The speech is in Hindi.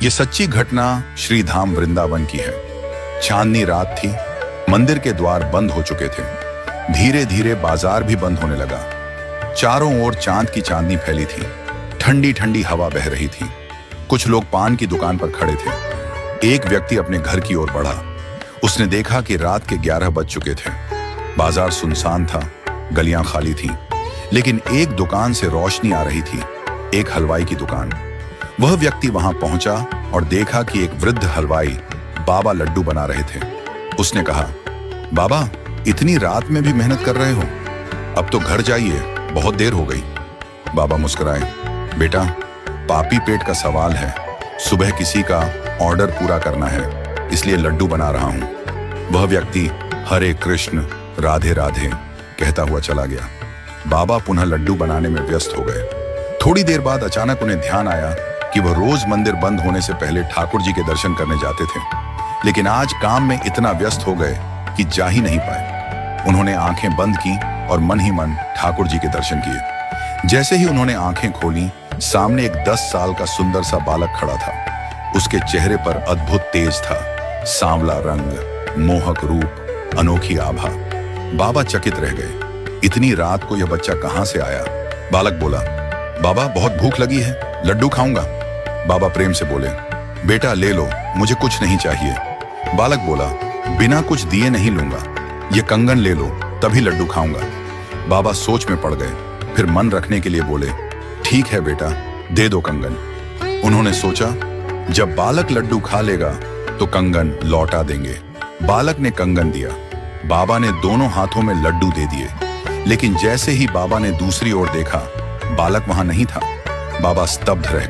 ये सच्ची घटना श्री धाम वृंदावन की है। चांदनी रात थी, मंदिर के द्वार बंद हो चुके थे। धीरे धीरे बाजार भी बंद होने लगा। चारों ओर चांद की चांदनी फैली थी। ठंडी ठंडी हवा बह रही थी। कुछ लोग पान की दुकान पर खड़े थे। एक व्यक्ति अपने घर की ओर बढ़ा। उसने देखा कि रात के 11 बज चुके थे। बाजार सुनसान था, गलियां खाली थीं, लेकिन एक दुकान से रोशनी आ रही थी, एक हलवाई की दुकान। वह व्यक्ति वहां पहुंचा और देखा कि एक वृद्ध हलवाई बाबा लड्डू बना रहे थे। उसने कहा, बाबा इतनी रात में भी मेहनत कर रहे हो, अब तो घर जाइए, बहुत देर हो गई। बाबा मुस्कुराए, बेटा पापी पेट का सवाल है, सुबह किसी का ऑर्डर पूरा करना है, इसलिए लड्डू बना रहा हूं। वह व्यक्ति हरे कृष्ण राधे राधे कहता हुआ चला गया। बाबा पुनः लड्डू बनाने में व्यस्त हो गए। थोड़ी देर बाद अचानक उन्हें ध्यान आया कि वह रोज मंदिर बंद होने से पहले ठाकुर जी के दर्शन करने जाते थे, लेकिन आज काम में इतना व्यस्त हो गए कि जा ही नहीं पाए। उन्होंने आंखें बंद की और मन ही मन ठाकुर जी के दर्शन किए। जैसे ही उन्होंने आंखें खोली, सामने एक 10 साल का सुंदर सा बालक खड़ा था। उसके चेहरे पर अद्भुत तेज था, सांवला रंग, मोहक रूप, अनोखी आभा। बाबा चकित रह गए, इतनी रात को यह बच्चा कहां से आया? बालक बोला, बाबा बहुत भूख लगी है, लड्डू खाऊंगा। बाबा प्रेम से बोले, बेटा ले लो, मुझे कुछ नहीं चाहिए। बालक बोला, बिना कुछ दिए नहीं लूंगा, ये कंगन ले लो, तभी लड्डू खाऊंगा। बाबा सोच में पड़ गए, फिर मन रखने के लिए बोले, ठीक है बेटा, दे दो कंगन। उन्होंने सोचा, जब बालक लड्डू खा लेगा तो कंगन लौटा देंगे। बालक ने कंगन दिया। बाबा ने दोनों हाथों में लड्डू दे दिए, लेकिन जैसे ही बाबा ने दूसरी ओर देखा, बालक वहां नहीं था। बाबा स्तब्ध रह गए।